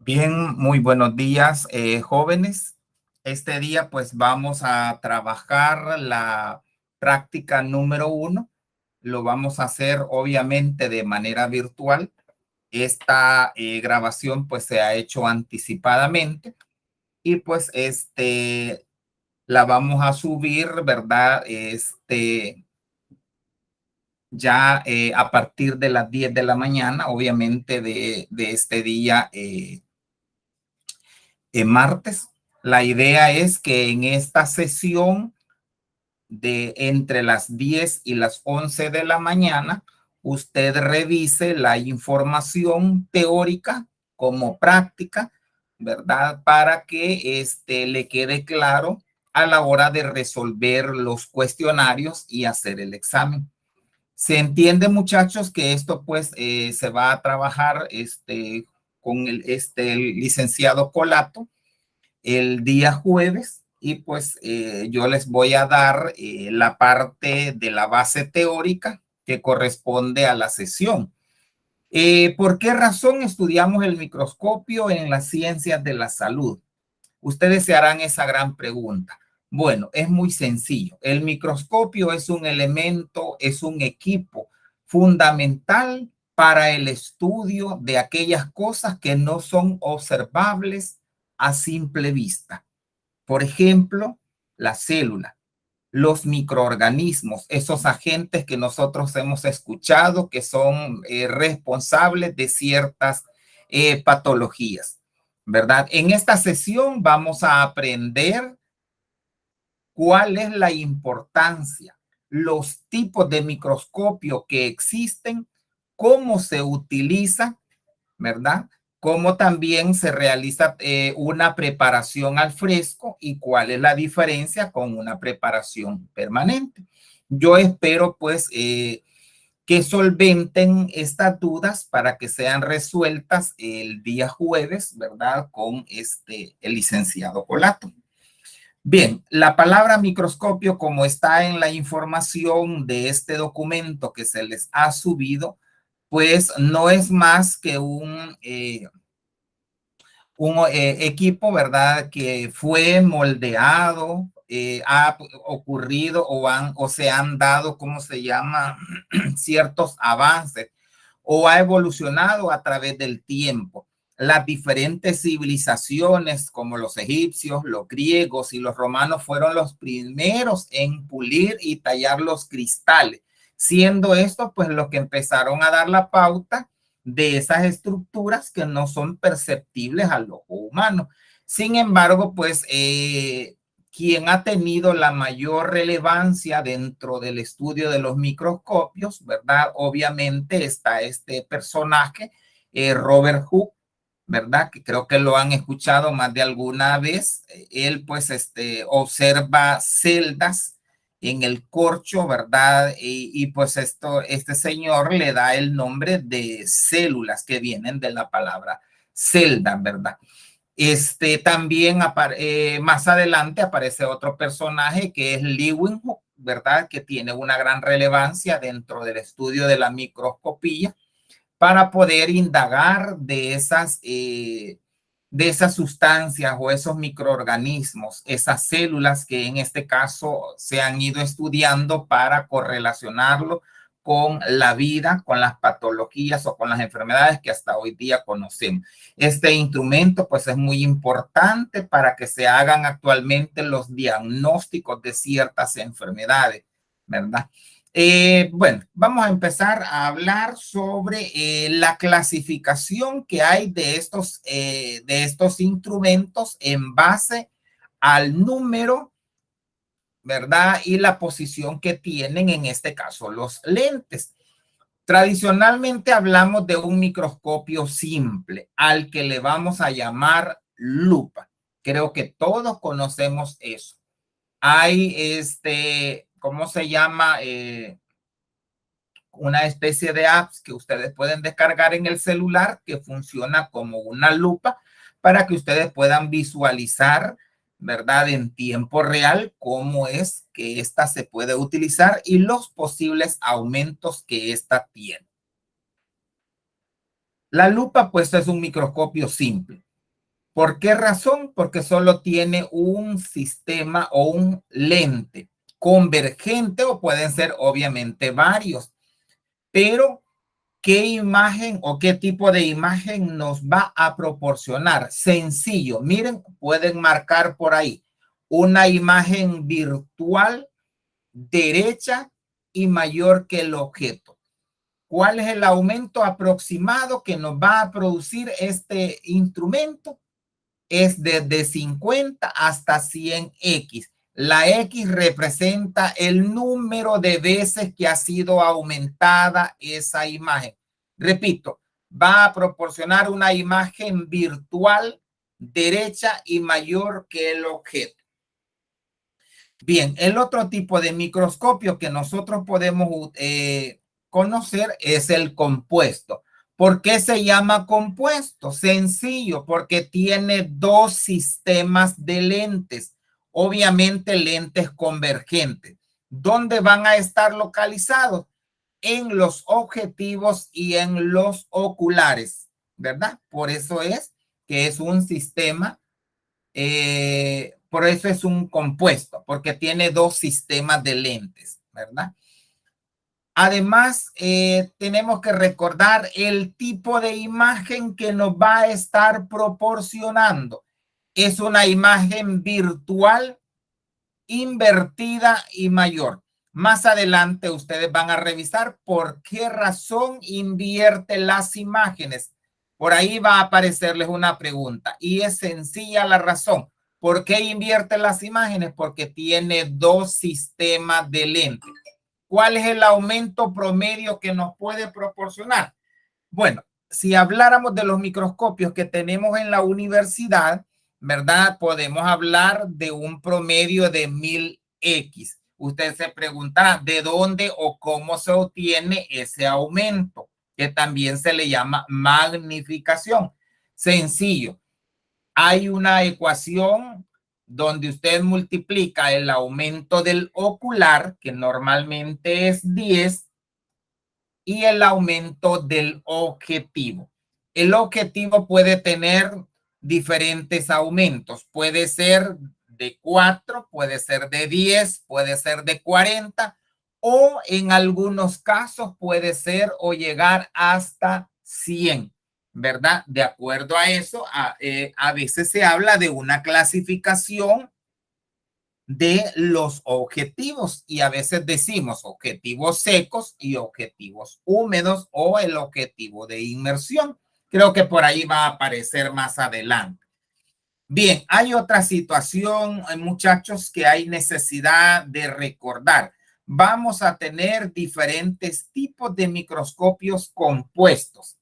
Bien, muy buenos días, jóvenes. Este día pues vamos a trabajar la práctica número 1. Lo vamos a hacer obviamente de manera virtual. Esta grabación pues se ha hecho anticipadamente y pues la vamos a subir, ¿verdad? Ya a partir de las 10 de la mañana, obviamente de este día. Martes. La idea es que en esta sesión de entre las 10 y las 11 de la mañana, usted revise la información teórica como práctica, ¿verdad? Para que le quede claro a la hora de resolver los cuestionarios y hacer el examen. Se entiende, muchachos, que esto pues se va a trabajar con el licenciado Colato el día jueves y pues yo les voy a dar la parte de la base teórica que corresponde a la sesión. ¿Por qué razón estudiamos el microscopio en las ciencias de la salud? Ustedes se harán esa gran pregunta. Bueno, es muy sencillo. El microscopio es un elemento, es un equipo fundamental para el estudio de aquellas cosas que no son observables a simple vista. Por ejemplo, la célula, los microorganismos, esos agentes que nosotros hemos escuchado que son responsables de ciertas patologías, ¿verdad? En esta sesión vamos a aprender cuál es la importancia, los tipos de microscopio que existen, cómo se utiliza, ¿verdad? Cómo también se realiza una preparación al fresco y cuál es la diferencia con una preparación permanente. Yo espero pues que solventen estas dudas para que sean resueltas el día jueves, ¿verdad? Con el licenciado Colato. Bien, la palabra microscopio, como está en la información de este documento que se les ha subido, pues no es más que un equipo, ¿verdad? Que fue moldeado, ha ocurrido o se han dado, ¿cómo se llama? Ciertos avances o ha evolucionado a través del tiempo. Las diferentes civilizaciones como los egipcios, los griegos y los romanos fueron los primeros en pulir y tallar los cristales, siendo estos pues los que empezaron a dar la pauta de esas estructuras que no son perceptibles al ojo humano. Sin embargo, pues quien ha tenido la mayor relevancia dentro del estudio de los microscopios, ¿verdad? Obviamente está este personaje, Robert Hooke, ¿verdad? Que creo que lo han escuchado más de alguna vez. Él pues observa celdas en el corcho, ¿verdad? Y pues este señor le da el nombre de células que vienen de la palabra celda, ¿verdad? También más adelante aparece otro personaje que es Leeuwenhoek, ¿verdad? Que tiene una gran relevancia dentro del estudio de la microscopía para poder indagar de esas sustancias o esos microorganismos, esas células que en este caso se han ido estudiando para correlacionarlo con la vida, con las patologías o con las enfermedades que hasta hoy día conocemos. Este instrumento pues es muy importante para que se hagan actualmente los diagnósticos de ciertas enfermedades, ¿verdad? Bueno, vamos a empezar a hablar sobre la clasificación que hay de estos instrumentos en base al número, ¿verdad? Y la posición que tienen, en este caso, los lentes. Tradicionalmente hablamos de un microscopio simple, al que le vamos a llamar lupa. Creo que todos conocemos eso. Hay ¿cómo se llama? Una especie de apps que ustedes pueden descargar en el celular que funciona como una lupa para que ustedes puedan visualizar, ¿verdad? En tiempo real cómo es que esta se puede utilizar y los posibles aumentos que esta tiene. La lupa pues es un microscopio simple. ¿Por qué razón? Porque solo tiene un sistema o un lente convergente, o pueden ser obviamente varios. Pero, ¿qué imagen o qué tipo de imagen nos va a proporcionar? Sencillo, miren, pueden marcar por ahí una imagen virtual derecha y mayor que el objeto. ¿Cuál es el aumento aproximado que nos va a producir este instrumento? Es desde 50 hasta 100x. La X representa el número de veces que ha sido aumentada esa imagen. Repito, va a proporcionar una imagen virtual derecha y mayor que el objeto. Bien, el otro tipo de microscopio que nosotros podemos conocer es el compuesto. ¿Por qué se llama compuesto? Sencillo, porque tiene dos sistemas de lentes, obviamente lentes convergentes. ¿Dónde van a estar localizados? En los objetivos y en los oculares, ¿verdad? Por eso es que es un sistema, por eso es un compuesto, porque tiene dos sistemas de lentes, ¿verdad? Además, tenemos que recordar el tipo de imagen que nos va a estar proporcionando. Es una imagen virtual, invertida y mayor. Más adelante ustedes van a revisar por qué razón invierte las imágenes. Por ahí va a aparecerles una pregunta y es sencilla la razón. ¿Por qué invierte las imágenes? Porque tiene dos sistemas de lentes. ¿Cuál es el aumento promedio que nos puede proporcionar? Bueno, si habláramos de los microscopios que tenemos en la universidad, ¿verdad? Podemos hablar de un promedio de 1000x. Usted se preguntará de dónde o cómo se obtiene ese aumento, que también se le llama magnificación. Sencillo. Hay una ecuación donde usted multiplica el aumento del ocular, que normalmente es 10, y el aumento del objetivo. El objetivo puede tener diferentes aumentos. Puede ser de 4, puede ser de 10, puede ser de 40, o en algunos casos puede ser o llegar hasta 100, ¿verdad? De acuerdo a eso, a veces se habla de una clasificación de los objetivos y a veces decimos objetivos secos y objetivos húmedos o el objetivo de inmersión. Creo que por ahí va a aparecer más adelante. Bien, hay otra situación, muchachos, que hay necesidad de recordar. Vamos a tener diferentes tipos de microscopios compuestos.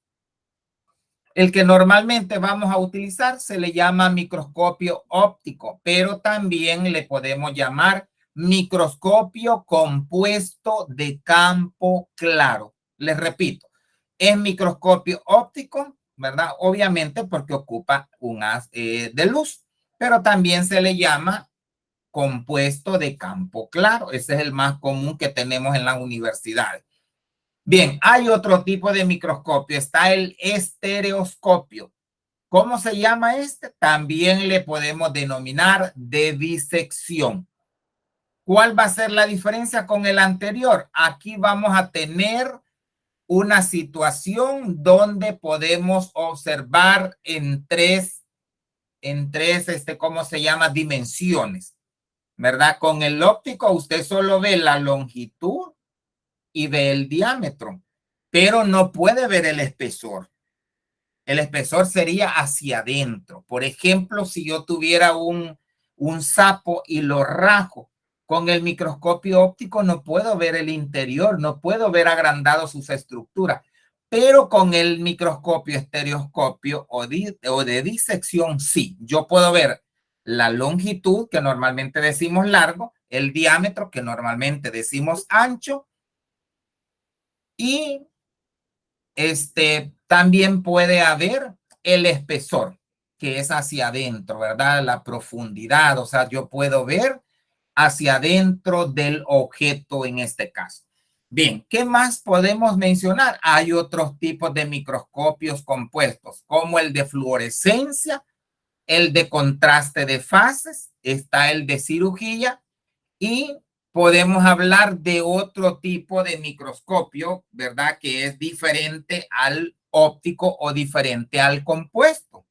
El que normalmente vamos a utilizar se le llama microscopio óptico, pero también le podemos llamar microscopio compuesto de campo claro. Les repito, es microscopio óptico, ¿verdad? Obviamente porque ocupa un haz de luz, pero también se le llama compuesto de campo claro. Ese es el más común que tenemos en las universidades. Bien, hay otro tipo de microscopio, está el estereoscopio. ¿Cómo se llama este? También le podemos denominar de disección. ¿Cuál va a ser la diferencia con el anterior? Aquí vamos a tener una situación donde podemos observar en tres, ¿cómo se llama? Dimensiones, ¿verdad? Con el óptico usted solo ve la longitud y ve el diámetro, pero no puede ver el espesor. El espesor sería hacia adentro. Por ejemplo, si yo tuviera un sapo y lo rajo con el microscopio óptico, no puedo ver el interior, no puedo ver agrandado sus estructuras. Pero con el microscopio estereoscopio o de disección, sí, yo puedo ver la longitud, que normalmente decimos largo, el diámetro, que normalmente decimos ancho, y también puede haber el espesor, que es hacia adentro, ¿verdad? La profundidad, o sea, yo puedo ver hacia adentro del objeto en este caso. Bien, ¿qué más podemos mencionar? Hay otros tipos de microscopios compuestos, como el de fluorescencia el de contraste de fases, está el de cirugía y podemos hablar de otro tipo de microscopio, ¿verdad? Que es diferente al óptico o diferente al compuesto.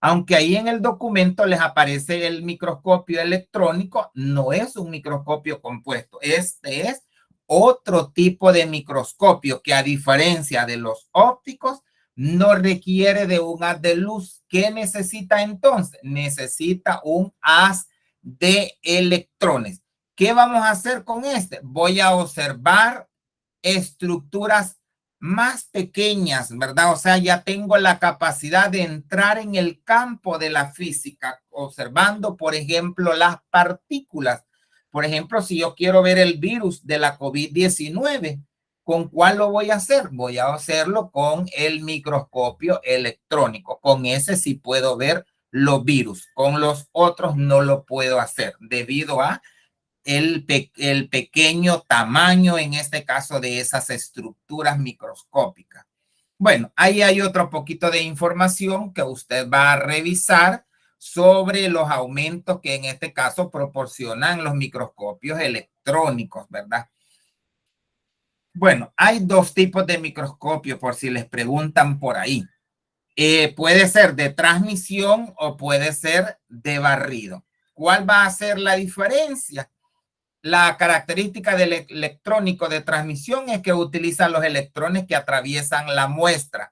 Aunque ahí en el documento les aparece el microscopio electrónico, no es un microscopio compuesto. Este es otro tipo de microscopio que, a diferencia de los ópticos, no requiere de un haz de luz. ¿Qué necesita entonces? Necesita un haz de electrones. ¿Qué vamos a hacer con este? Voy a observar estructuras más pequeñas, ¿verdad? O sea, ya tengo la capacidad de entrar en el campo de la física, observando, por ejemplo, las partículas. Por ejemplo, si yo quiero ver el virus de la COVID-19, ¿con cuál lo voy a hacer? Voy a hacerlo con el microscopio electrónico. Con ese sí puedo ver los virus. Con los otros no lo puedo hacer debido a el pequeño tamaño, en este caso, de esas estructuras microscópicas. Bueno, ahí hay otro poquito de información que usted va a revisar sobre los aumentos que en este caso proporcionan los microscopios electrónicos, ¿verdad? Bueno, hay dos tipos de microscopio, por si les preguntan por ahí. Puede ser de transmisión o puede ser de barrido. ¿Cuál va a ser la diferencia? La característica del electrónico de transmisión es que utiliza los electrones que atraviesan la muestra,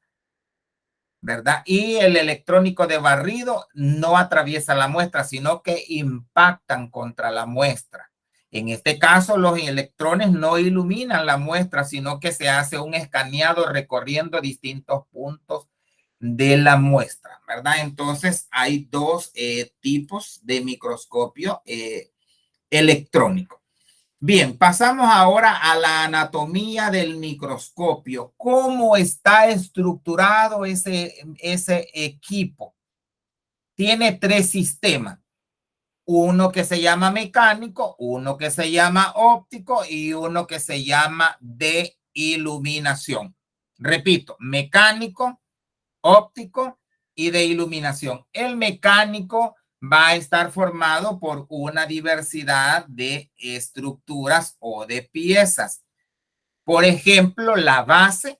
¿verdad? Y el electrónico de barrido no atraviesa la muestra, sino que impactan contra la muestra. En este caso, los electrones no iluminan la muestra, sino que se hace un escaneado recorriendo distintos puntos de la muestra, ¿verdad? Entonces, hay dos tipos de microscopio electrónico. Bien, pasamos ahora a la anatomía del microscopio. ¿Cómo está estructurado ese equipo? Tiene tres sistemas. Uno que se llama mecánico, uno que se llama óptico y uno que se llama de iluminación. Repito, mecánico, óptico y de iluminación. El mecánico va a estar formado por una diversidad de estructuras o de piezas. Por ejemplo, la base,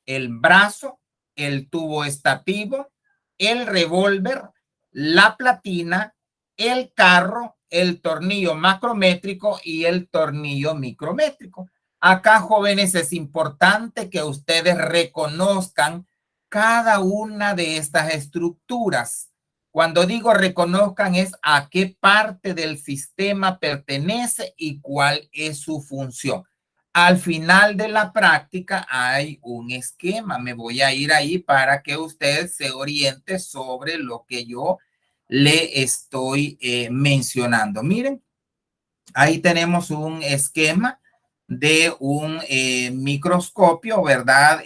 el brazo, el tubo estativo, el revólver, la platina, el carro, el tornillo macrométrico y el tornillo micrométrico. Acá, jóvenes, es importante que ustedes reconozcan cada una de estas estructuras. Cuando digo reconozcan, es a qué parte del sistema pertenece y cuál es su función. Al final de la práctica hay un esquema. Me voy a ir ahí para que usted se oriente sobre lo que yo le estoy mencionando. Miren, ahí tenemos un esquema de un microscopio, ¿verdad?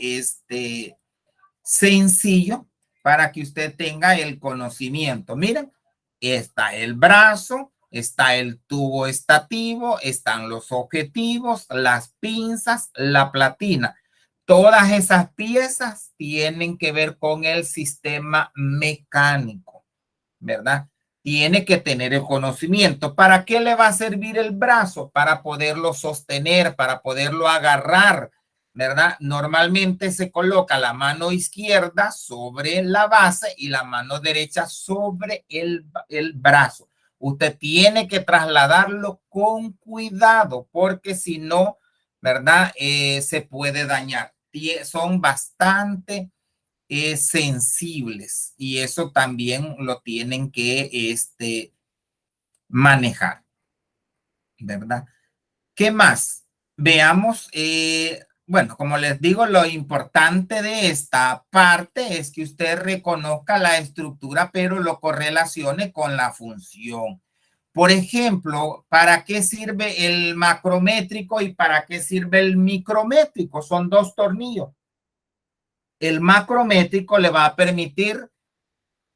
Sencillo para que usted tenga el conocimiento. Miren, está el brazo, está el tubo estativo, están los objetivos, las pinzas, la platina. Todas esas piezas tienen que ver con el sistema mecánico, ¿verdad? Tiene que tener el conocimiento. ¿Para qué le va a servir el brazo? Para poderlo sostener, para poderlo agarrar, ¿verdad? Normalmente se coloca la mano izquierda sobre la base y la mano derecha sobre el brazo. Usted tiene que trasladarlo con cuidado porque si no, ¿verdad? Se puede dañar. Son bastante sensibles y eso también lo tienen que manejar, ¿verdad? ¿Qué más? Veamos, bueno, como les digo, lo importante de esta parte es que usted reconozca la estructura, pero lo correlacione con la función. Por ejemplo, ¿para qué sirve el macrométrico y para qué sirve el micrométrico? Son dos tornillos. El macrométrico le va a permitir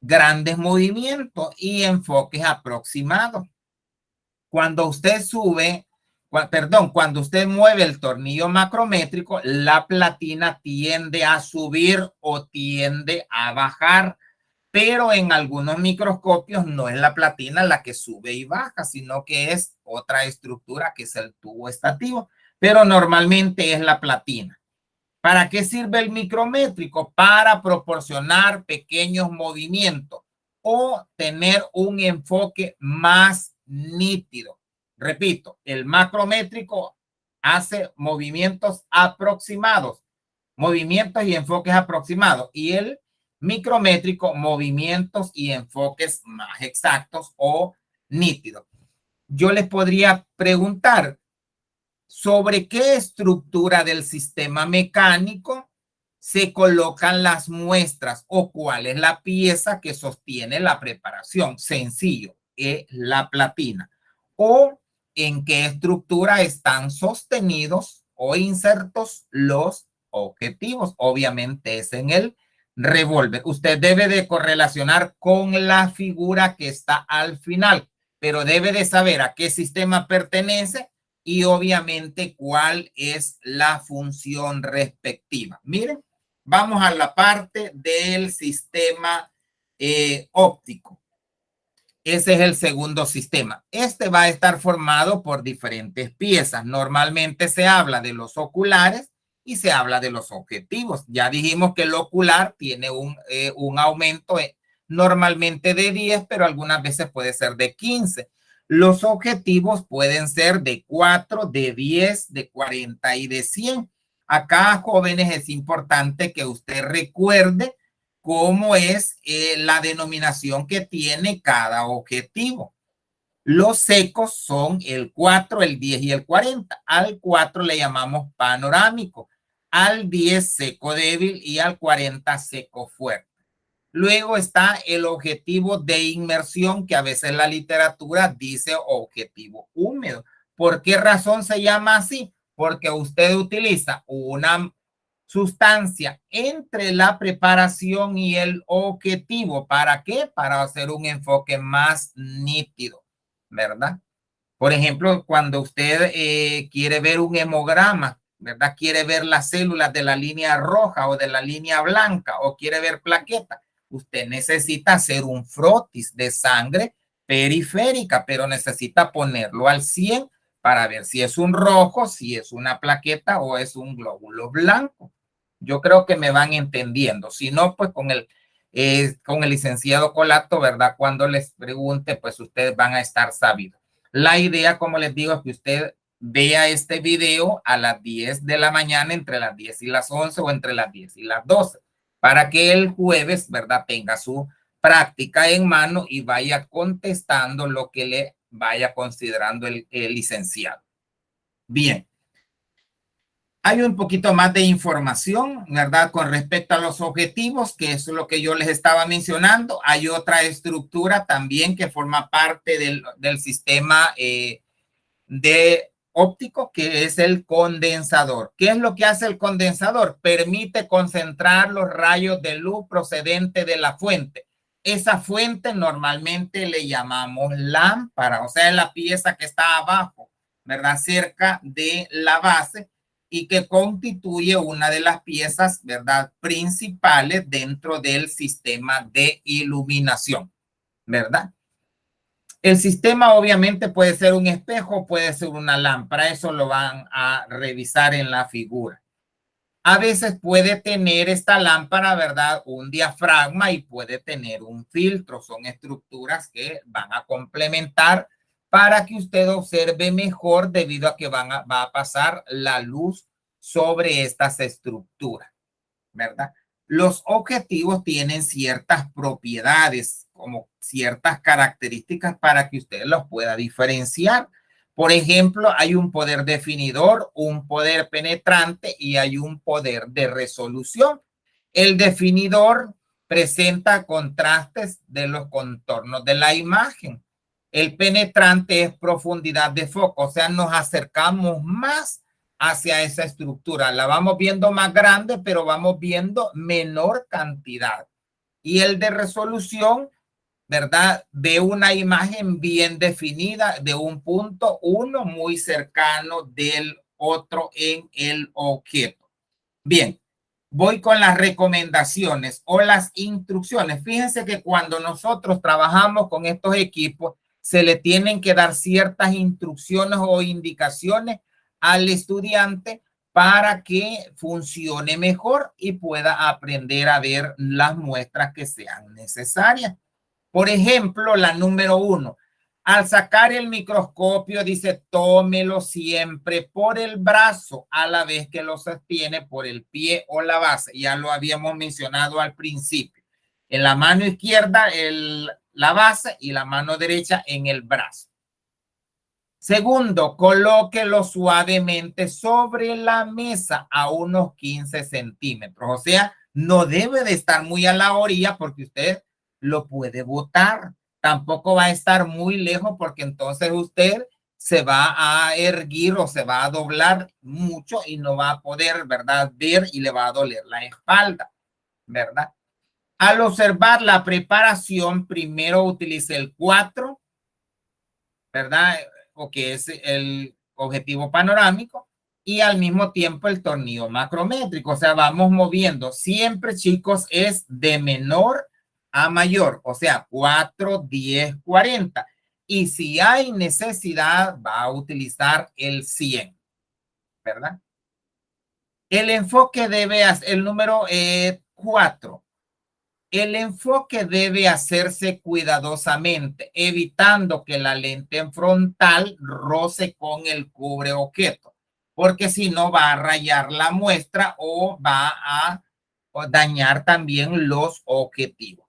grandes movimientos y enfoques aproximados. Cuando usted cuando usted mueve el tornillo macrométrico, la platina tiende a subir o tiende a bajar, pero en algunos microscopios no es la platina la que sube y baja, sino que es otra estructura que es el tubo estativo, pero normalmente es la platina. ¿Para qué sirve el micrométrico? Para proporcionar pequeños movimientos o tener un enfoque más nítido. Repito, el macrométrico hace movimientos aproximados, movimientos y enfoques aproximados, y el micrométrico movimientos y enfoques más exactos o nítidos. Yo les podría preguntar, ¿sobre qué estructura del sistema mecánico se colocan las muestras o cuál es la pieza que sostiene la preparación? Sencillo, es la platina. ¿O en qué estructura están sostenidos o insertos los objetivos? Obviamente es en el revólver. Usted debe de correlacionar con la figura que está al final, pero debe de saber a qué sistema pertenece y obviamente cuál es la función respectiva. Miren, vamos a la parte del sistema óptico. Ese es el segundo sistema. Este va a estar formado por diferentes piezas. Normalmente se habla de los oculares y se habla de los objetivos. Ya dijimos que el ocular tiene un aumento normalmente de 10, pero algunas veces puede ser de 15. Los objetivos pueden ser de 4, de 10, de 40 y de 100. Acá, jóvenes, es importante que usted recuerde cómo es la denominación que tiene cada objetivo. Los secos son el 4, el 10 y el 40. Al 4 le llamamos panorámico, al 10 seco débil y al 40 seco fuerte. Luego está el objetivo de inmersión, que a veces la literatura dice objetivo húmedo. ¿Por qué razón se llama así? Porque usted utiliza una sustancia entre la preparación y el objetivo. ¿Para qué? Para hacer un enfoque más nítido, ¿verdad? Por ejemplo, cuando usted quiere ver un hemograma, ¿verdad? Quiere ver las células de la línea roja o de la línea blanca o quiere ver plaquetas, usted necesita hacer un frotis de sangre periférica, pero necesita ponerlo al 100 para ver si es un rojo, si es una plaqueta o es un glóbulo blanco. Yo creo que me van entendiendo. Si no, pues con el licenciado Colato, ¿verdad? Cuando les pregunte, pues ustedes van a estar sabidos. La idea, como les digo, es que usted vea este video a las 10 de la mañana, entre las 10 y las 11 o entre las 10 y las 12, para que el jueves, ¿verdad?, tenga su práctica en mano y vaya contestando lo que le vaya considerando el licenciado. Bien. Hay un poquito más de información, ¿verdad? Con respecto a los objetivos, que es lo que yo les estaba mencionando. Hay otra estructura también que forma parte del sistema de óptico, que es el condensador. ¿Qué es lo que hace el condensador? Permite concentrar los rayos de luz procedente de la fuente. Esa fuente normalmente le llamamos lámpara, o sea, es la pieza que está abajo, ¿verdad? Cerca de la base y que constituye una de las piezas, ¿verdad?, principales dentro del sistema de iluminación, ¿verdad? El sistema obviamente puede ser un espejo, puede ser una lámpara, eso lo van a revisar en la figura. A veces puede tener esta lámpara, ¿verdad?, un diafragma y puede tener un filtro. Son estructuras que van a complementar para que usted observe mejor debido a que va a pasar la luz sobre estas estructuras, ¿verdad? Los objetivos tienen ciertas propiedades, como ciertas características para que usted los pueda diferenciar. Por ejemplo, hay un poder definidor, un poder penetrante y hay un poder de resolución. El definidor presenta contrastes de los contornos de la imagen. El penetrante es profundidad de foco, o sea, nos acercamos más hacia esa estructura. La vamos viendo más grande, pero vamos viendo menor cantidad. Y el de resolución, ¿verdad?, de una imagen bien definida de un punto, uno muy cercano del otro en el objeto. Bien, voy con las recomendaciones o las instrucciones. Fíjense que cuando nosotros trabajamos con estos equipos, se le tienen que dar ciertas instrucciones o indicaciones al estudiante para que funcione mejor y pueda aprender a ver las muestras que sean necesarias. Por ejemplo, la número 1. Al sacar el microscopio, dice, tómelo siempre por el brazo a la vez que lo sostiene por el pie o la base. Ya lo habíamos mencionado al principio. En la mano izquierda, la base, y la mano derecha en el brazo. Segundo, colóquelo suavemente sobre la mesa a unos 15 centímetros. O sea, no debe de estar muy a la orilla porque usted lo puede botar. Tampoco va a estar muy lejos porque entonces usted se va a erguir o se va a doblar mucho y no va a poder, ¿verdad?, ver y le va a doler la espalda, ¿verdad? Al observar la preparación, primero utilice el 4, ¿verdad? O que es el objetivo panorámico, y al mismo tiempo el tornillo macrométrico. O sea, vamos moviendo. Siempre, chicos, es de menor a mayor. O sea, 4, 10, 40. Y si hay necesidad, va a utilizar el 100, ¿verdad? El enfoque debe hacer el número 4. El enfoque debe hacerse cuidadosamente, evitando que la lente frontal roce con el cubre objeto, porque si no va a rayar la muestra o va a dañar también los objetivos.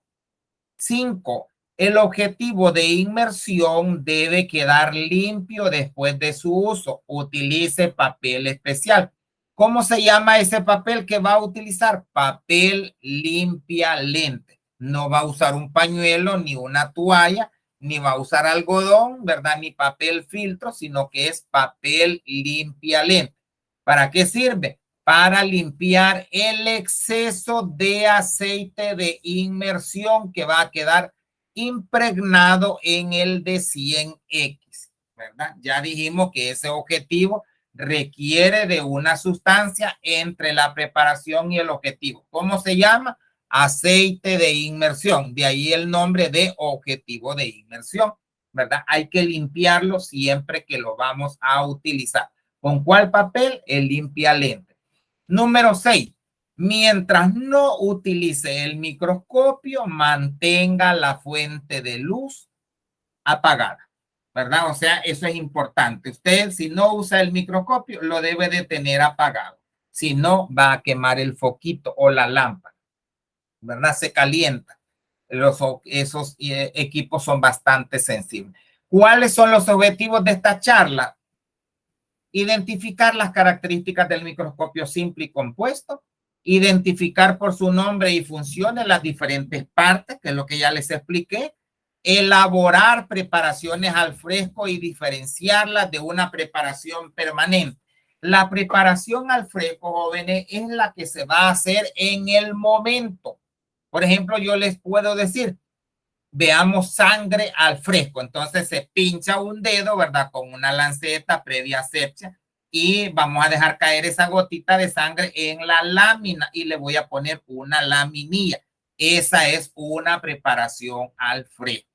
5. El objetivo de inmersión debe quedar limpio después de su uso. Utilice papel especial. ¿Cómo se llama ese papel que va a utilizar? Papel limpia lente. No va a usar un pañuelo ni una toalla, ni va a usar algodón, ¿verdad? Ni papel filtro, sino que es papel limpia lente. ¿Para qué sirve? Para limpiar el exceso de aceite de inmersión que va a quedar impregnado en el de 100X, ¿verdad? Ya dijimos que ese objetivo requiere de una sustancia entre la preparación y el objetivo. ¿Cómo se llama? Aceite de inmersión. De ahí el nombre de objetivo de inmersión, ¿verdad? Hay que limpiarlo siempre que lo vamos a utilizar. ¿Con cuál papel? El limpia lente. Número 6. Mientras no utilice el microscopio, mantenga la fuente de luz apagada, ¿verdad? O sea, eso es importante. Usted, si no usa el microscopio, lo debe de tener apagado. Si no, va a quemar el foquito o la lámpara, ¿verdad? Se calienta. Esos equipos son bastante sensibles. ¿Cuáles son los objetivos de esta charla? Identificar las características del microscopio simple y compuesto, identificar por su nombre y funciones las diferentes partes, que es lo que ya les expliqué, elaborar preparaciones al fresco y diferenciarlas de una preparación permanente. La preparación al fresco, jóvenes, es la que se va a hacer en el momento. Por ejemplo, yo les puedo decir, veamos sangre al fresco. Entonces se pincha un dedo, ¿verdad? Con una lanceta previa asepsia y vamos a dejar caer esa gotita de sangre en la lámina y le voy a poner una laminilla. Esa es una preparación al fresco,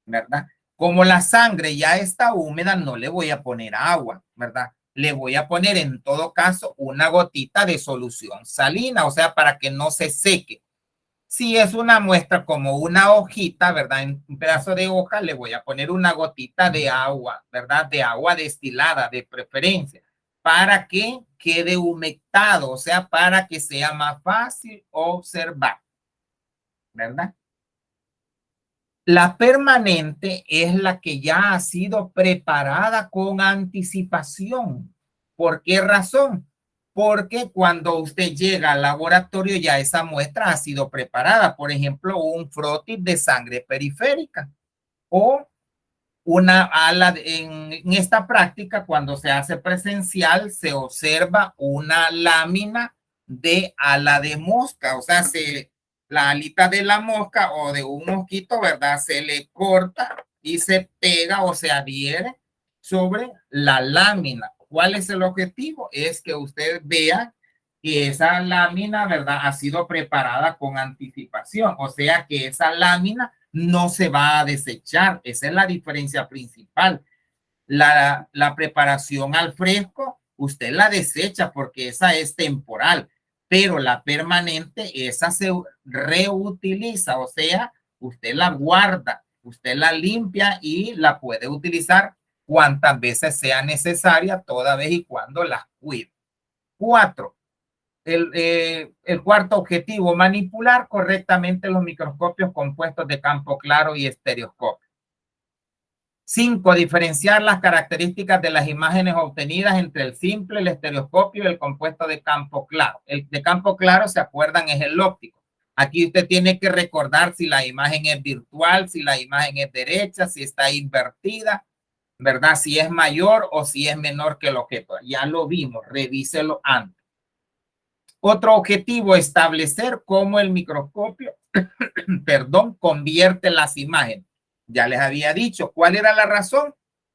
¿verdad? Como la sangre ya está húmeda, no le voy a poner agua, ¿verdad? Le voy a poner en todo caso una gotita de solución salina, o sea, para que no se seque. Si es una muestra como una hojita, ¿verdad? En un pedazo de hoja le voy a poner una gotita de agua, ¿verdad? De agua destilada de preferencia, para que quede humectado, o sea, para que sea más fácil observar, ¿verdad? La permanente es la que ya ha sido preparada con anticipación. ¿Por qué razón? Porque cuando usted llega al laboratorio ya esa muestra ha sido preparada. Por ejemplo, un frotis de sangre periférica o una ala. En esta práctica, cuando se hace presencial, se observa una lámina de ala de mosca. O sea, la alita de la mosca o de un mosquito, ¿verdad? Se le corta y se pega o se adhiere sobre la lámina. ¿Cuál es el objetivo? Es que usted vea que esa lámina, ¿verdad?, ha sido preparada con anticipación, o sea que esa lámina no se va a desechar. Esa es la diferencia principal. La preparación al fresco, usted la desecha porque esa es temporal, pero la permanente, esa se reutiliza, o sea, usted la guarda, usted la limpia y la puede utilizar cuantas veces sea necesaria, toda vez y cuando las cuide. 4. El cuarto objetivo, manipular correctamente los microscopios compuestos de campo claro y estereoscopio. 5. Diferenciar las características de las imágenes obtenidas entre el simple, el estereoscopio y el compuesto de campo claro. El de campo claro, ¿se acuerdan? Es el óptico. Aquí usted tiene que recordar si la imagen es virtual, si la imagen es derecha, si está invertida, ¿verdad? Si es mayor o si es menor que el objeto. Ya lo vimos, revíselo antes. Otro objetivo, establecer cómo el microscopio, perdón, convierte las imágenes. Ya les había dicho, ¿cuál era la razón?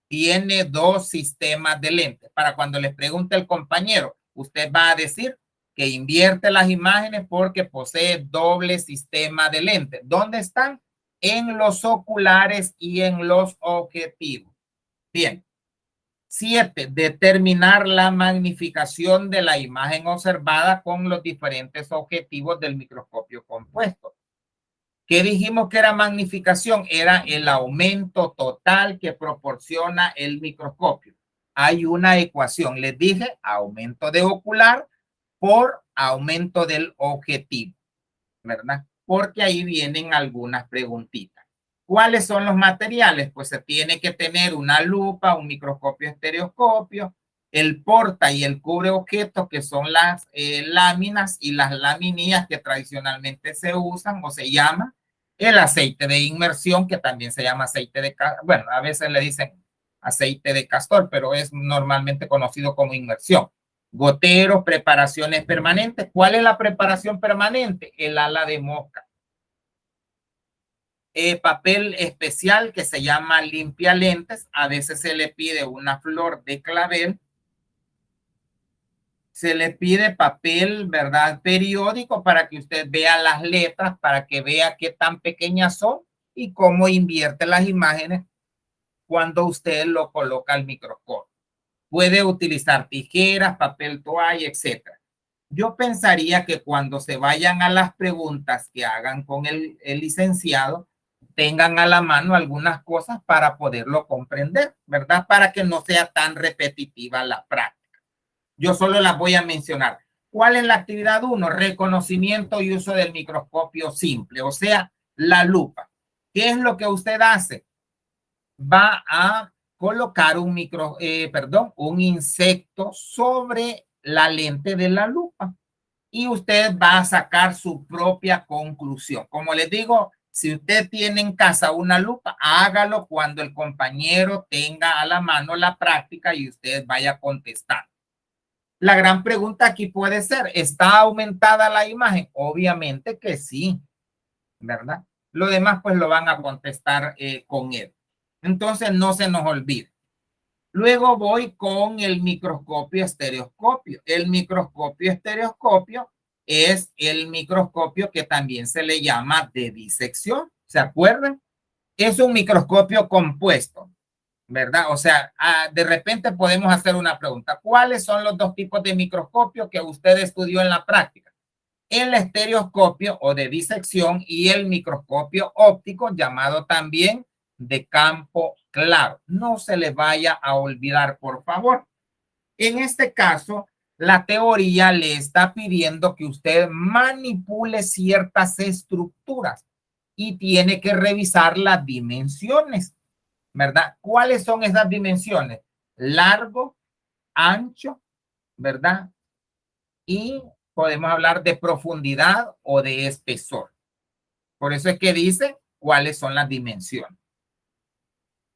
Tiene dos sistemas de lentes. Para cuando les pregunte el compañero, usted va a decir que invierte las imágenes porque posee doble sistema de lentes. ¿Dónde están? En los oculares y en los objetivos. Bien. 7. Determinar la magnificación de la imagen observada con los diferentes objetivos del microscopio compuesto. ¿Qué dijimos que era magnificación? Era el aumento total que proporciona el microscopio. Hay una ecuación, les dije, aumento de ocular por aumento del objetivo, ¿verdad? Porque ahí vienen algunas preguntitas. ¿Cuáles son los materiales? Pues se tiene que tener una lupa, un microscopio estereoscopio, el porta y el cubre objetos, que son las láminas y las laminillas que tradicionalmente se usan o se llama, el aceite de inmersión, que también se llama aceite de, bueno, a veces le dicen aceite de castor, pero es normalmente conocido como inmersión. Goteros, preparaciones permanentes. ¿Cuál es la preparación permanente? El ala de mosca. Papel especial que se llama limpia lentes. A veces se le pide una flor de clavel. Se le pide papel, ¿verdad?, periódico para que usted vea las letras, para que vea qué tan pequeñas son y cómo invierte las imágenes cuando usted lo coloca al microscopio. Puede utilizar tijeras, papel toalla, etc. Yo pensaría que cuando se vayan a las preguntas que hagan con el licenciado, tengan a la mano algunas cosas para poderlo comprender, ¿verdad? Para que no sea tan repetitiva la práctica. Yo solo las voy a mencionar. ¿Cuál es la actividad 1? Reconocimiento y uso del microscopio simple, o sea, la lupa. ¿Qué es lo que usted hace? Va a colocar un insecto sobre la lente de la lupa y usted va a sacar su propia conclusión. Como les digo, si usted tiene en casa una lupa, hágalo cuando el compañero tenga a la mano la práctica y usted vaya a contestar. La gran pregunta aquí puede ser, ¿está aumentada la imagen? Obviamente que sí, ¿verdad? Lo demás pues lo van a contestar con él. Entonces no se nos olvide. Luego voy con el microscopio estereoscopio. El microscopio estereoscopio es el microscopio que también se le llama de disección. ¿Se acuerdan? Es un microscopio compuesto, ¿verdad? O sea, de repente podemos hacer una pregunta. ¿Cuáles son los dos tipos de microscopio que usted estudió en la práctica? El estereoscopio o de disección y el microscopio óptico, llamado también de campo claro. No se les vaya a olvidar, por favor. En este caso, la teoría le está pidiendo que usted manipule ciertas estructuras y tiene que revisar las dimensiones, ¿verdad? ¿Cuáles son esas dimensiones? Largo, ancho, ¿verdad? Y podemos hablar de profundidad o de espesor. Por eso es que dice cuáles son las dimensiones.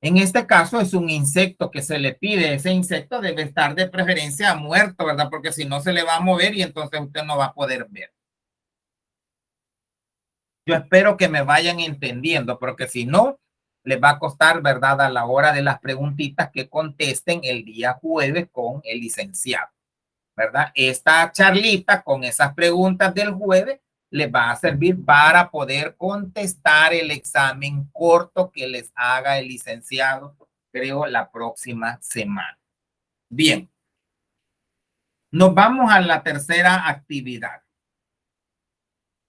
En este caso es un insecto que se le pide. Ese insecto debe estar de preferencia muerto, ¿verdad? Porque si no se le va a mover y entonces usted no va a poder ver. Yo espero que me vayan entendiendo, porque si no, les va a costar, ¿verdad?, a la hora de las preguntitas que contesten el día jueves con el licenciado, ¿verdad? Esta charlita con esas preguntas del jueves les va a servir para poder contestar el examen corto que les haga el licenciado, creo, la próxima semana. Bien, nos vamos a la tercera actividad.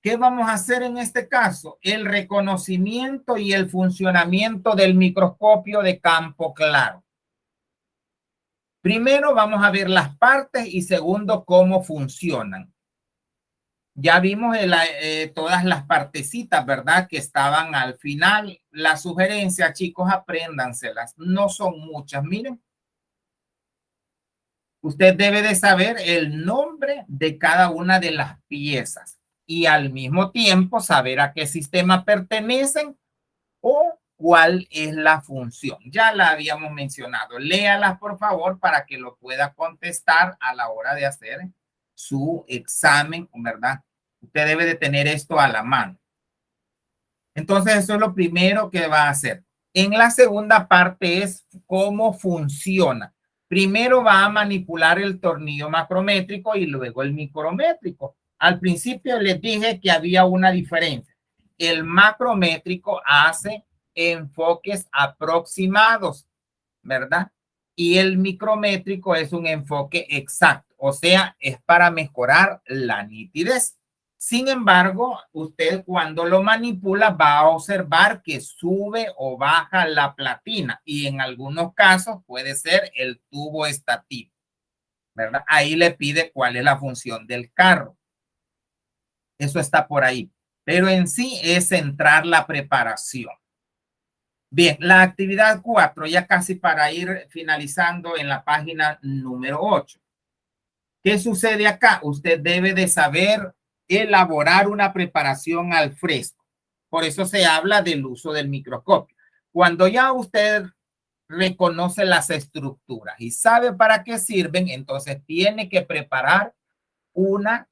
¿Qué vamos a hacer en este caso? El reconocimiento y el funcionamiento del microscopio de campo claro. Primero vamos a ver las partes y segundo cómo funcionan. Ya vimos todas las partecitas, ¿verdad? Que estaban al final. La sugerencia, chicos, apréndanselas. No son muchas. Miren, usted debe de saber el nombre de cada una de las piezas y al mismo tiempo saber a qué sistema pertenecen o cuál es la función. Ya la habíamos mencionado. Léalas, por favor, para que lo pueda contestar a la hora de hacer su examen, ¿verdad? Usted debe de tener esto a la mano. Entonces, eso es lo primero que va a hacer. En la segunda parte es cómo funciona. Primero va a manipular el tornillo macrométrico y luego el micrométrico. Al principio les dije que había una diferencia. El macrométrico hace enfoques aproximados, ¿verdad? Y el micrométrico es un enfoque exacto, o sea, es para mejorar la nitidez. Sin embargo, usted cuando lo manipula va a observar que sube o baja la platina y en algunos casos puede ser el tubo estativo, ¿verdad? Ahí le pide cuál es la función del carro. Eso está por ahí. Pero en sí es centrar la preparación. Bien, la actividad 4, ya casi para ir finalizando en la página número 8. ¿Qué sucede acá? Usted debe de saber elaborar una preparación al fresco. Por eso se habla del uso del microscopio. Cuando ya usted reconoce las estructuras y sabe para qué sirven, entonces tiene que preparar una,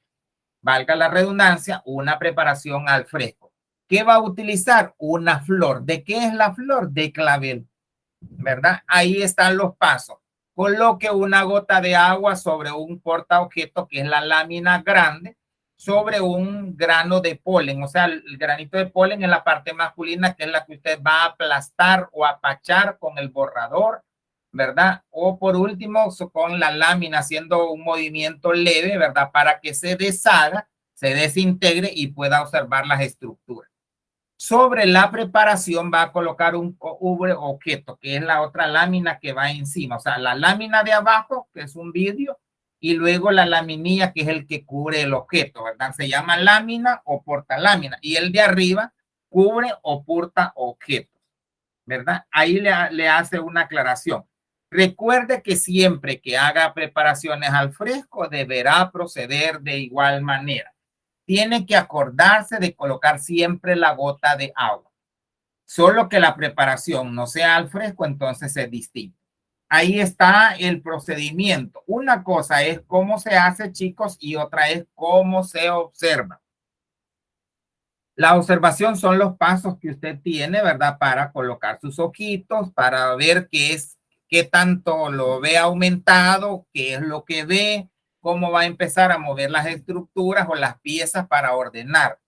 valga la redundancia, una preparación al fresco. ¿Qué va a utilizar? Una flor. ¿De qué es la flor? De clavel, ¿verdad? Ahí están los pasos. Coloque una gota de agua sobre un portaobjeto, que es la lámina grande, sobre un grano de polen. O sea, el granito de polen es la parte masculina, que es la que usted va a aplastar o apachar con el borrador, ¿verdad? O por último, con la lámina haciendo un movimiento leve, ¿verdad? Para que se deshaga, se desintegre y pueda observar las estructuras. Sobre la preparación va a colocar un cubre objeto, que es la otra lámina que va encima. O sea, la lámina de abajo, que es un vidrio, y luego la laminilla, que es el que cubre el objeto, ¿verdad? Se llama lámina o portalámina. Y el de arriba cubre o porta objetos, ¿verdad? Ahí le hace una aclaración. Recuerde que siempre que haga preparaciones al fresco, deberá proceder de igual manera. Tiene que acordarse de colocar siempre la gota de agua. Solo que la preparación no sea al fresco, entonces es distinto. Ahí está el procedimiento. Una cosa es cómo se hace, chicos, y otra es cómo se observa. La observación son los pasos que usted tiene, ¿verdad? Para colocar sus ojitos, para ver qué tanto lo ve aumentado, qué es lo que ve, cómo va a empezar a mover las estructuras o las piezas para ordenar,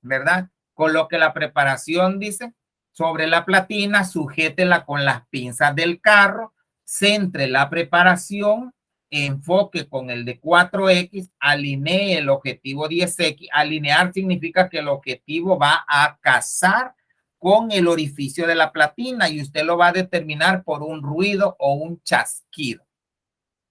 ¿verdad? Coloque la preparación, dice, sobre la platina, sujétela con las pinzas del carro, centre la preparación, enfoque con el de 4X, alinee el objetivo 10X. Alinear significa que el objetivo va a cazar con el orificio de la platina y usted lo va a determinar por un ruido o un chasquido.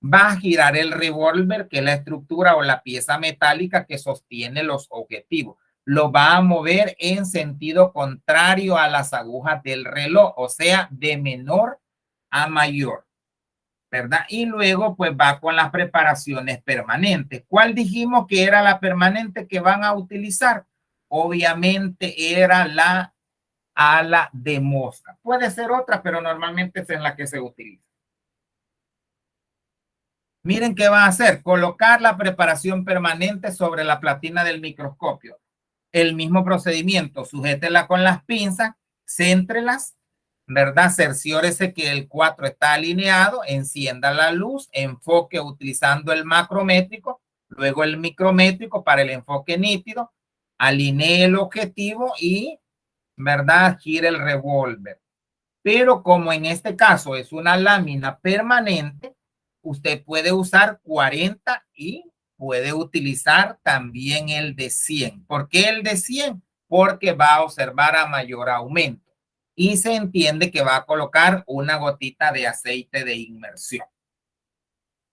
Va a girar el revólver, que es la estructura o la pieza metálica que sostiene los objetivos. Lo va a mover en sentido contrario a las agujas del reloj, o sea, de menor a mayor, ¿verdad? Y luego pues va con las preparaciones permanentes. ¿Cuál dijimos que era la permanente que van a utilizar? Obviamente era la ala de mosca. Puede ser otra, pero normalmente es en la que se utiliza. Miren qué va a hacer. Colocar la preparación permanente sobre la platina del microscopio. El mismo procedimiento. Sujétela con las pinzas, céntrelas, ¿verdad? Cerciórese que el 4 está alineado, encienda la luz, enfoque utilizando el macrométrico, luego el micrométrico para el enfoque nítido, alinee el objetivo y, ¿verdad? Gire el revólver. Pero como en este caso es una lámina permanente, usted puede usar 40 y puede utilizar también el de 100. ¿Por qué el de 100? Porque va a observar a mayor aumento y se entiende que va a colocar una gotita de aceite de inmersión.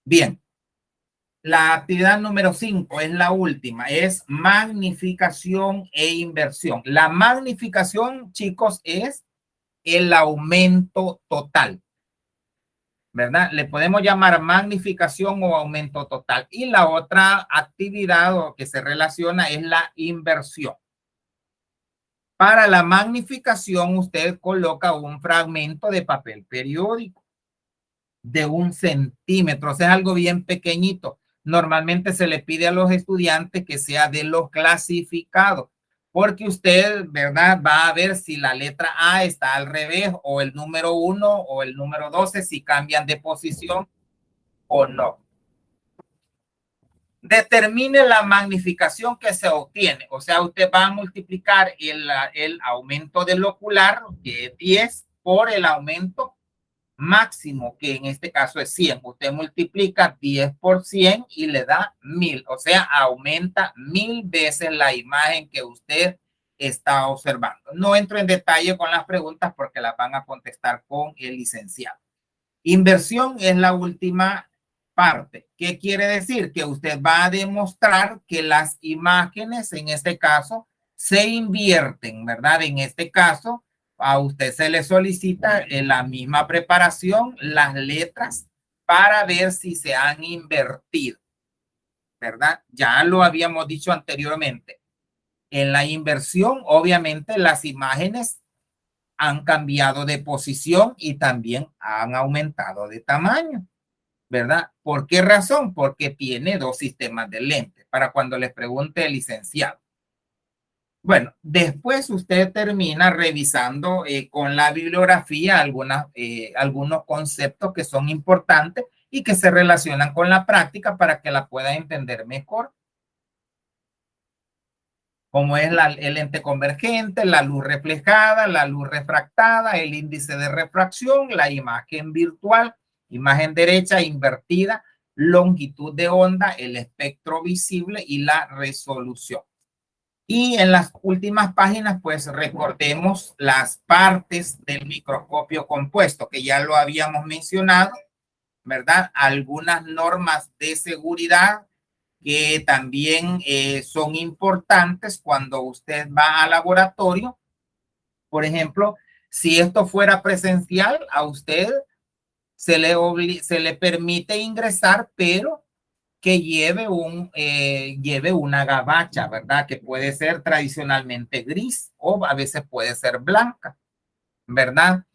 Bien, la actividad número 5 es la última, es magnificación e inversión. La magnificación, chicos, es el aumento total, ¿verdad? Le podemos llamar magnificación o aumento total. Y la otra actividad que se relaciona es la inversión. Para la magnificación, usted coloca un fragmento de papel periódico de 1 centímetro, o sea, algo bien pequeñito. Normalmente se le pide a los estudiantes que sea de los clasificados, porque usted, ¿verdad? Va a ver si la letra A está al revés o el número 1 o el número 12, si cambian de posición o no. Determine la magnificación que se obtiene. O sea, usted va a multiplicar el aumento del ocular, que es 10, por el aumento máximo, que en este caso es 100. Usted multiplica 10 por 100 y le da 1000. O sea, aumenta 1000 veces la imagen que usted está observando. No entro en detalle con las preguntas porque las van a contestar con el licenciado. Inversión es la última parte. ¿Qué quiere decir? Que usted va a demostrar que las imágenes, en este caso, se invierten, ¿verdad? En este caso, a usted se le solicita en la misma preparación las letras para ver si se han invertido, ¿verdad? Ya lo habíamos dicho anteriormente. En la inversión, obviamente, las imágenes han cambiado de posición y también han aumentado de tamaño, ¿verdad? ¿Por qué razón? Porque tiene 2 sistemas de lentes, para cuando les pregunte el licenciado. Bueno, después usted termina revisando con la bibliografía algunos conceptos que son importantes y que se relacionan con la práctica para que la pueda entender mejor, como es el lente convergente, la luz reflejada, la luz refractada, el índice de refracción, la imagen virtual, imagen derecha invertida, longitud de onda, el espectro visible y la resolución. Y en las últimas páginas, pues recordemos las partes del microscopio compuesto, que ya lo habíamos mencionado, ¿verdad? Algunas normas de seguridad que también son importantes cuando usted va al laboratorio. Por ejemplo, si esto fuera presencial, a usted se le permite ingresar, pero que lleve una gabacha, ¿verdad? Que puede ser tradicionalmente gris o a veces puede ser blanca, ¿verdad?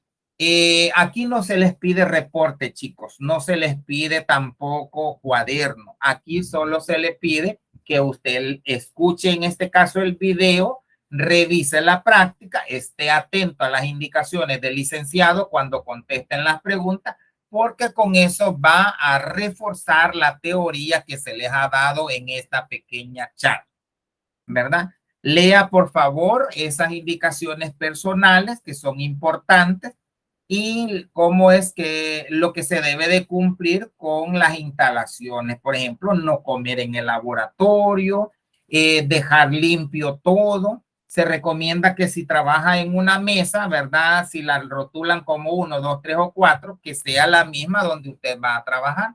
Aquí no se les pide reporte, chicos, no se les pide tampoco cuaderno. Aquí solo se le pide que usted escuche, en este caso, el video, revise la práctica, esté atento a las indicaciones del licenciado cuando contesten las preguntas, porque con eso va a reforzar la teoría que se les ha dado en esta pequeña charla, ¿verdad? Lea, por favor, esas indicaciones personales que son importantes y cómo es que lo que se debe de cumplir con las instalaciones. Por ejemplo, no comer en el laboratorio, dejar limpio todo. Se recomienda que si trabaja en una mesa, ¿verdad? Si la rotulan como 1, 2, 3 o 4, que sea la misma donde usted va a trabajar.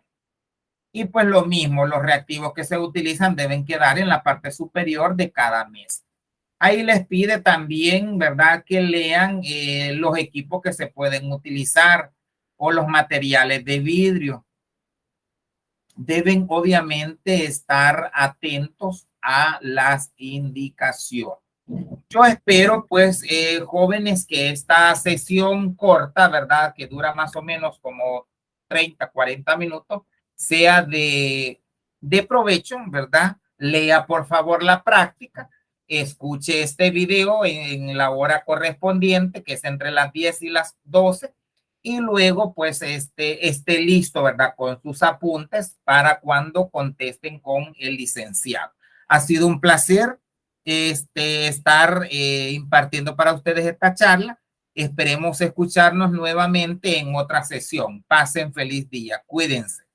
Y pues lo mismo, los reactivos que se utilizan deben quedar en la parte superior de cada mesa. Ahí les pide también, ¿verdad?, que lean los equipos que se pueden utilizar o los materiales de vidrio. Deben obviamente estar atentos a las indicaciones. Yo espero, pues, jóvenes, que esta sesión corta, ¿verdad?, que dura más o menos como 30, 40 minutos, sea de provecho, ¿verdad? Lea, por favor, la práctica escuche este video en la hora correspondiente, que es entre las 10 y las 12, y luego pues esté listo, ¿verdad? Con sus apuntes para cuando contesten con el licenciado. Ha sido un placer estar impartiendo para ustedes esta charla. Esperemos escucharnos nuevamente en otra sesión. Pasen feliz día. Cuídense.